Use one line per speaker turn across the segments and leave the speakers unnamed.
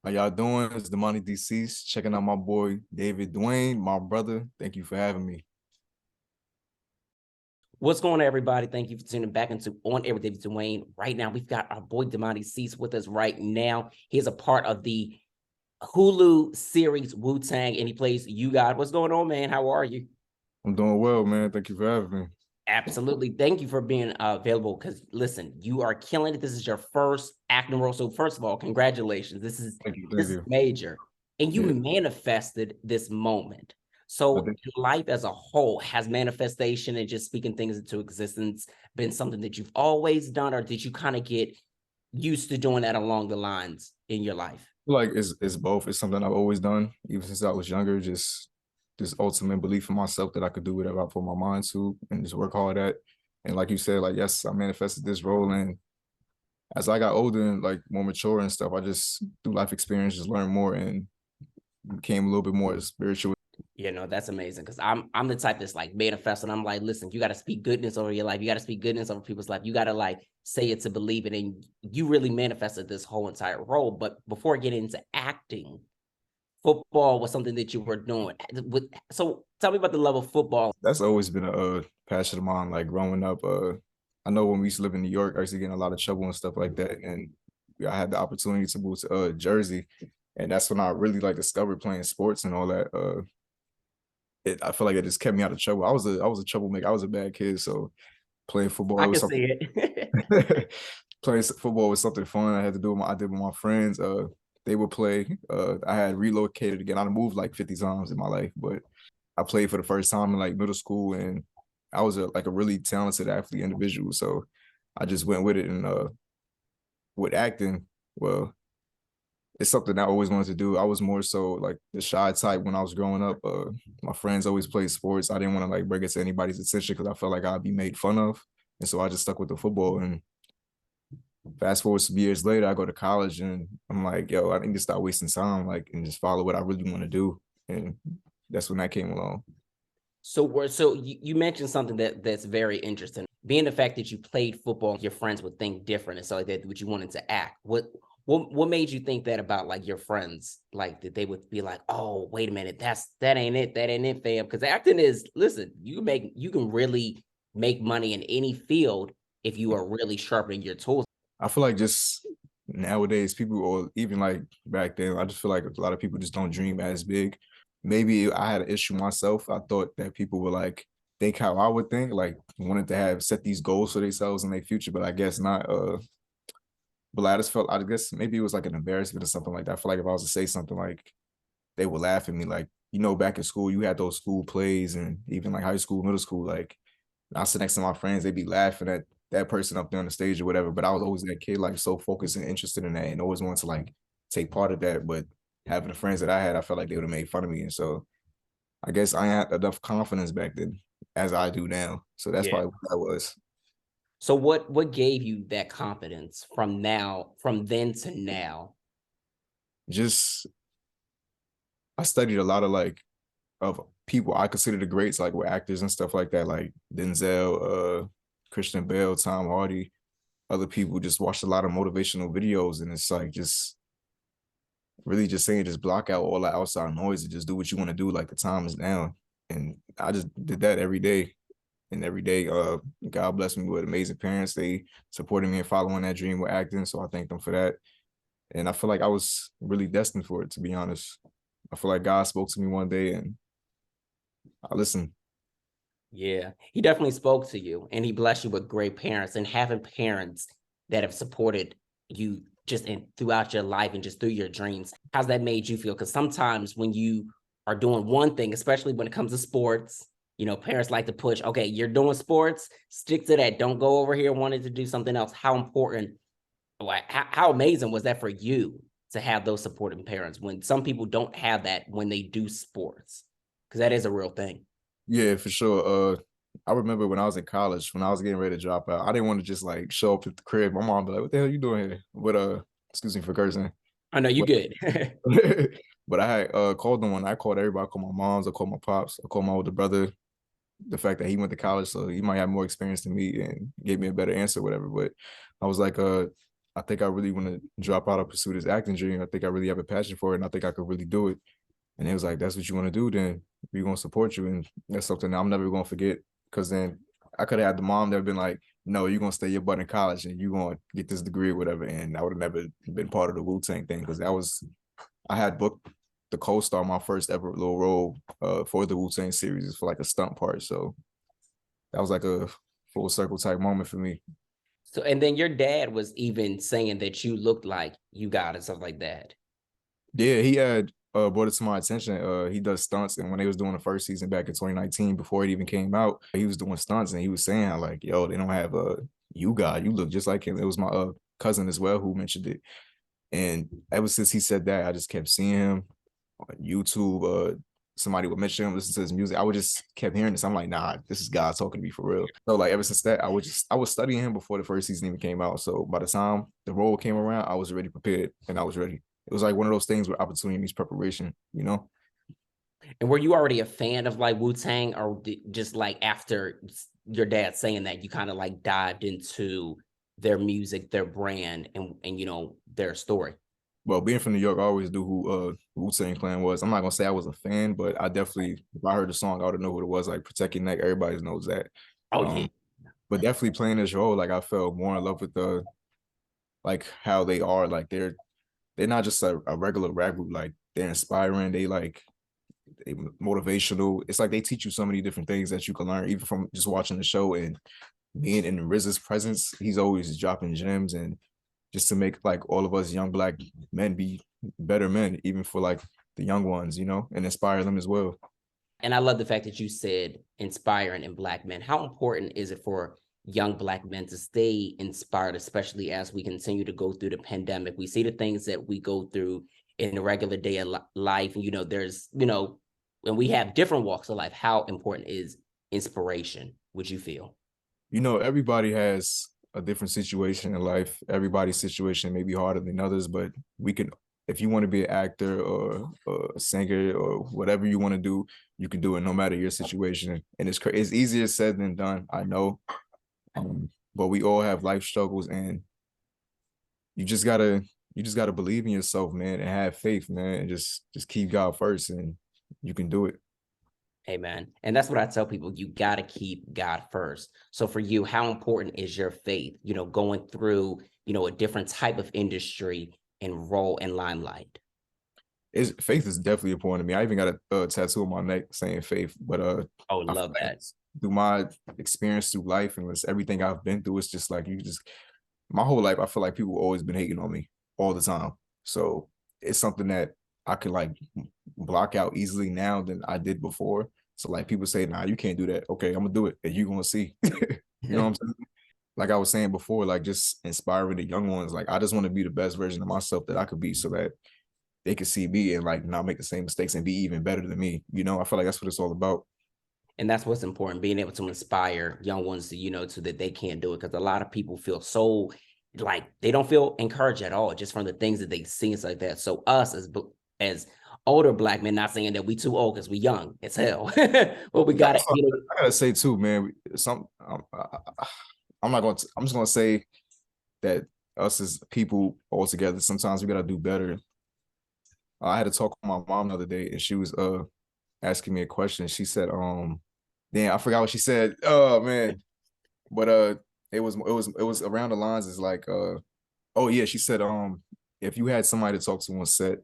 How y'all doing? It's Damani Sease. Checking out my boy David Duane, my brother. Thank you for having me.
What's going on, everybody? Thank you for tuning back into On Air with David Duane. Right now, we've got our boy Damani Sease with us right now. He's a part of the Hulu series Wu-Tang, and he plays You God. What's going on, man? How are you?
I'm doing well, man. Thank you for having me.
Absolutely. Thank you for being available because, listen, you are killing it. This is your first acting role. So, first of all, congratulations. This is
Thank you. Thank
this is
you.
major. And you
Yeah.
manifested this moment.
I
So,
think,
in life as a whole, has manifestation and just speaking things into existence been something that you've always done, or did you kind of get used to doing that along the lines in your life?
like it's both. It's something I've always done, even since I was younger. Just this ultimate belief in myself that I could do whatever I put my mind to and just work hard at. And like you said, like yes, I manifested this role. And as I got older and like more mature and stuff, I just through life experience just learned more and became a little bit more spiritual.
You know, that's amazing because I'm the type that's like manifesting. I'm like, listen, you got to speak goodness over your life. You got to speak goodness over people's life. You got to like say it to believe it. And you really manifested this whole entire role. But before getting into acting, football was something that you were doing. So tell me about the love of football.
That's always been a passion of mine. Like growing up, I know when we used to live in New York, I used to get in a lot of trouble and stuff like that. And I had the opportunity to move to Jersey, and that's when I really like discovered playing sports and all that. I feel like it just kept me out of trouble. I was a troublemaker. I was a bad kid, so playing
I
football was
can
something.
see it.
Playing football was something fun. I had to do with I did with my friends. They would play. I had relocated again. I moved like 50 times in my life, but I played for the first time in like middle school, and I was like a really talented athlete individual. So I just went with it. And with acting, well, it's something I always wanted to do. I was more so like the shy type when I was growing up. My friends always played sports. I didn't want to like bring it to anybody's attention because I felt like I'd be made fun of. And so I just stuck with the football. And fast forward some years later, I go to college and I'm like, yo, I need to stop wasting time, like, and just follow what I really want to do. And that's when that came along.
So you mentioned something that's very interesting. Being the fact that you played football, your friends would think different and so like that, what you wanted to act. What made you think that about like your friends? Like that they would be like, oh, wait a minute, that ain't it, fam. Because acting is, listen, you can really make money in any field if you are really sharpening your tools.
I feel like just nowadays, people, or even like back then, I just feel like a lot of people just don't dream as big. Maybe I had an issue myself. I thought that people would like think how I would think, like wanted to have set these goals for themselves in their future, but I guess not. But I just felt, I guess maybe it was like an embarrassment or something like that. I feel like if I was to say something, like they would laugh at me. Like, back in school, you had those school plays and even like high school, middle school, like I sit next to my friends, they'd be laughing at that person up there on the stage or whatever. But I was always that kid, like so focused and interested in that and always wanted to like take part of that. But having the friends that I had, I felt like they would have made fun of me. And so I guess I had enough confidence back then as I do now. So that's
Yeah.
probably what that was.
So what gave you that confidence from then to now?
Just I studied a lot of like of people I consider the greats, like with actors and stuff like that, like Denzel, Christian Bale, Tom Hardy, other people. Just watched a lot of motivational videos, and it's like just really just saying just block out all the outside noise and just do what you want to do. Like the time is now, and I just did that every day. And every day, God blessed me with amazing parents. They supported me in following that dream with acting, so I thank them for that. And I feel like I was really destined for it, to be honest. I feel like God spoke to me one day, and I listened.
Yeah, he definitely spoke to you and he blessed you with great parents, and having parents that have supported you just in throughout your life and just through your dreams. How's that made you feel? Because sometimes when you are doing one thing, especially when it comes to sports, parents like to push, okay, you're doing sports, stick to that. Don't go over here wanting to do something else. How important, like, how amazing was that for you to have those supporting parents when some people don't have that when they do sports? Because that is a real thing.
Yeah, for sure. I remember when I was in college, when I was getting ready to drop out, I didn't want to just like show up at the crib. My mom be like, "What the hell you doing here?" But excuse me for cursing.
I know you
But
good.
but I had called them when I called everybody. I called my moms, I called my pops, I called my older brother. The fact that he went to college, so he might have more experience than me and gave me a better answer, whatever. But I was like, I think I really want to drop out and pursue this acting dream. I think I really have a passion for it, and I think I could really do it. And it was like, that's what you want to do, then we're gonna support you. And that's something that I'm never gonna forget. Cause then I could have had the mom that have been like, no, you're gonna stay your butt in college and you're gonna get this degree or whatever. And I would have never been part of the Wu-Tang thing, because I had booked the co-star my first ever little role for the Wu-Tang series for like a stunt part. So that was like a full circle type moment for me.
So, and then your dad was even saying that you looked like you got it, stuff like that.
Yeah, he had brought it to my attention. He does stunts, and when they was doing the first season back in 2019, before it even came out, he was doing stunts, and he was saying how, like, yo, they don't have you look just like him. It was my cousin as well who mentioned it, and ever since he said that, I just kept seeing him on YouTube. Somebody would mention him, listen to his music. I would just kept hearing this. I'm like, nah, this is God talking to me for real. So like ever since that, I was studying him before the first season even came out. So by the time the role came around, I was already prepared and I was ready. It was like one of those things where opportunity meets preparation, you know?
And were you already a fan of like Wu-Tang, or just like after your dad saying that you kind of like dived into their music, their brand, and you know, their story?
Well, being from New York, I always knew who Wu-Tang Clan was. I'm not gonna say I was a fan, but I definitely, if I heard the song, I would know what it was. Like Protect Your Neck, everybody knows that.
Oh yeah.
Um, but definitely playing this role, like I felt more in love with the like how they are. Like they're not just a regular rap group. Like they're inspiring. They motivational. It's like they teach you so many different things that you can learn, even from just watching the show and being in RZA's presence. He's always dropping gems, and just to make like all of us young black men be better men, even for like the young ones, you know, and inspire them as well.
And I love the fact that you said inspiring in Black men. How important is it for young Black men to stay inspired, especially as we continue to go through the pandemic? We see the things that we go through in the regular day of life. And, you know, there's, you know, when we have different walks of life, how important is inspiration, would you feel?
You know, everybody has a different situation in life. Everybody's situation may be harder than others, but we can, if you want to be an actor or a singer or whatever you want to do, you can do it no matter your situation. And it's easier said than done, I know. But we all have life struggles, and you just gotta believe in yourself, man, and have faith, man, and just keep God first, and you can do it.
Amen. And that's what I tell people. You got to keep God first. So for you, how important is your faith, you know, going through, you know, a different type of industry and role and limelight?
Faith is definitely important to me. I even got a tattoo on my neck saying faith. But
Oh,
I feel
love
like
that.
through my experience through life and everything I've been through, it's just like my whole life, I feel like people always been hating on me all the time. So it's something that I could like block out easily now than I did before. So like people say, nah, you can't do that. Okay, I'm gonna do it, and you're gonna see. You know what I'm saying? Like I was saying before, like just inspiring the young ones. Like I just want to be the best version of myself that I could be, so that they could see me and like not make the same mistakes and be even better than me. You know, I feel like that's what it's all about.
And that's what's important, being able to inspire young ones to, you know, so that they can't do it. Because a lot of people feel so like they don't feel encouraged at all just from the things that they see and stuff like that. So us as older Black men, not saying that we too old because we young as hell, but we gotta, you know.
I gotta say too, man. I'm not going to. I'm just gonna say that us as people all together, sometimes we gotta do better. I had to talk with my mom the other day, and she was asking me a question. She said, damn, I forgot what she said. Oh man, but it was around the lines is like oh yeah, she said if you had somebody to talk to on set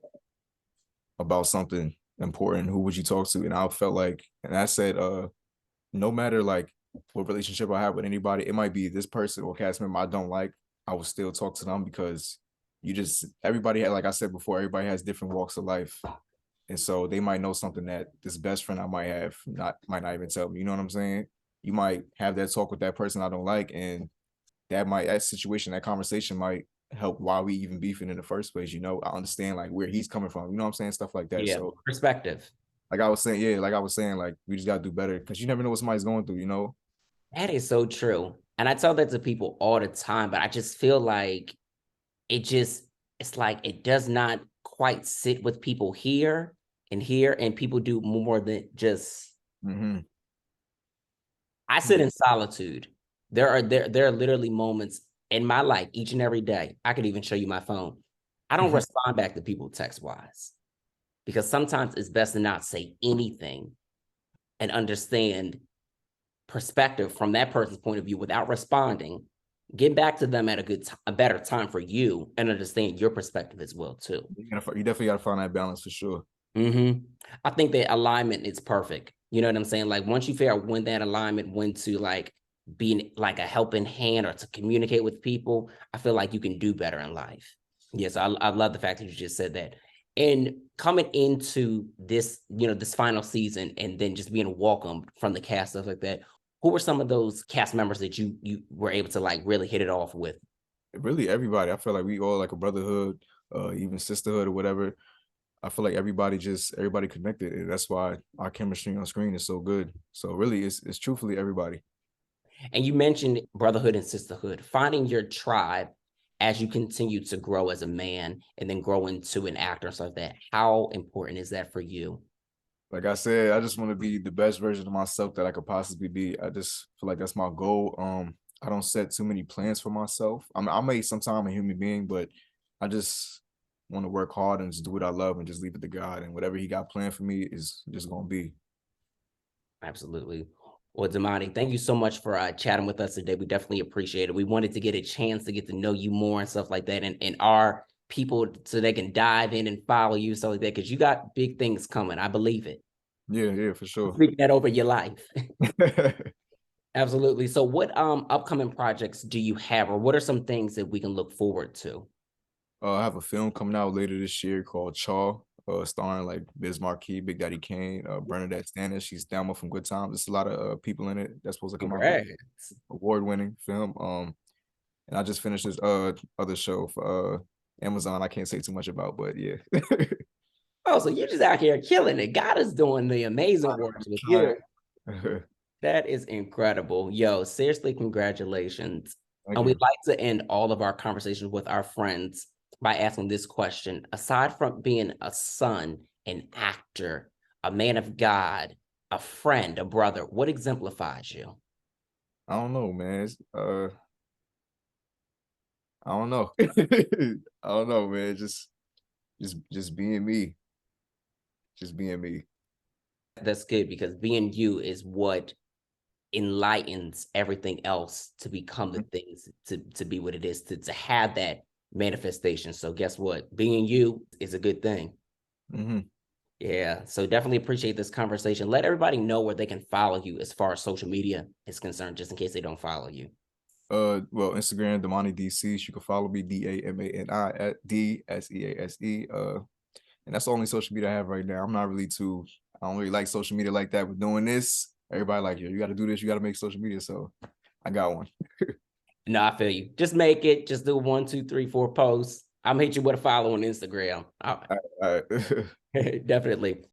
about something important, who would you talk to? And I felt like, and I said no matter like what relationship I have with anybody, it might be this person or cast member I don't like, I will still talk to them, because everybody had, like I said before, everybody has different walks of life. And so they might know something that this best friend I might have might not even tell me. You know what I'm saying? You might have that talk with that person I don't like, and that situation, that conversation might help why we even beefing in the first place. You know, I understand like where he's coming from. You know what I'm saying? Stuff like that.
Yeah,
So
perspective.
like I was saying, yeah, like I was saying, like we just gotta do better, because you never know what somebody's going through. You know?
That is so true. And I tell that to people all the time, but I just feel like it just, it's like it does not quite sit with people here, and people do more than just,
Mm-hmm.
I sit
Yeah.
in solitude. There are literally moments in my life, each and every day, I could even show you my phone. I don't respond back to people text wise because sometimes it's best to not say anything and understand perspective from that person's point of view without responding. Get back to them at a better time for you and understand your perspective as well too.
You definitely got to find that balance for sure.
I think that alignment is perfect. You know what I'm saying? Like once you figure out when that alignment, when to like being like a helping hand or to communicate with people, I feel like you can do better in life. Yes, I love the fact that you just said that. And coming into this, you know, this final season and then just being welcomed from the cast, stuff like that, who were some of those cast members that you were able to like really hit it off with?
Really, everybody. I feel like we all like a brotherhood, even sisterhood or whatever. I feel like everybody connected, and that's why our chemistry on screen is so good. So really, it's truthfully everybody.
And you mentioned brotherhood and sisterhood, finding your tribe as you continue to grow as a man and then grow into an actor and stuff like that. How important is that for you?
Like I said, I just want to be the best version of myself that I could possibly be. I just feel like that's my goal. I don't set too many plans for myself. I may sometime a human being, but I just want to work hard and just do what I love and just leave it to God. And whatever He got planned for me is just gonna be.
Absolutely. Well, Damani, thank you so much for chatting with us today. We definitely appreciate it. We wanted to get a chance to get to know you more and stuff like that, and our people so they can dive in and follow you, stuff like that, because you got big things coming. I believe it.
Yeah, for sure.
Speaking that over your life. Absolutely. So what upcoming projects do you have, or what are some things that we can look forward to?
I have a film coming out later this year called Chaw, starring like Biz Markie, Big Daddy Kane, Bernadette Stannis. She's Thelma from Good Times. There's a lot of people in it that's supposed to come out.
Congrats.
Award-winning film. And I just finished this other show for Amazon. I can't say too much about, but yeah.
Oh, so you're just out here killing it. God is doing the amazing works with you. That is incredible. Yo, seriously, congratulations. And we'd like to end all of our conversations with our friends by asking this question. Aside from being a son, an actor, a man of God, a friend, a brother, what exemplifies you?
I don't know, man. I don't know. I don't know, man. Just being me. Just being me.
That's good because being you is what enlightens everything else to become the things to be what it is, to have that manifestation. So guess what? Being you is a good thing. Yeah. So definitely appreciate this conversation. Let everybody know where they can follow you as far as social media is concerned, just in case they don't follow you.
Well, Instagram, Damani Sease. You can follow me, DAMANI at DSEASE. And that's the only social media I have right now. I don't really like social media like that. But doing this, everybody like, you got to do this. You got to make social media. So I got one.
No, I feel you. Just make it. Just do 1, 2, 3, 4 posts. I'm hit you with a follow on Instagram.
All right.
Definitely.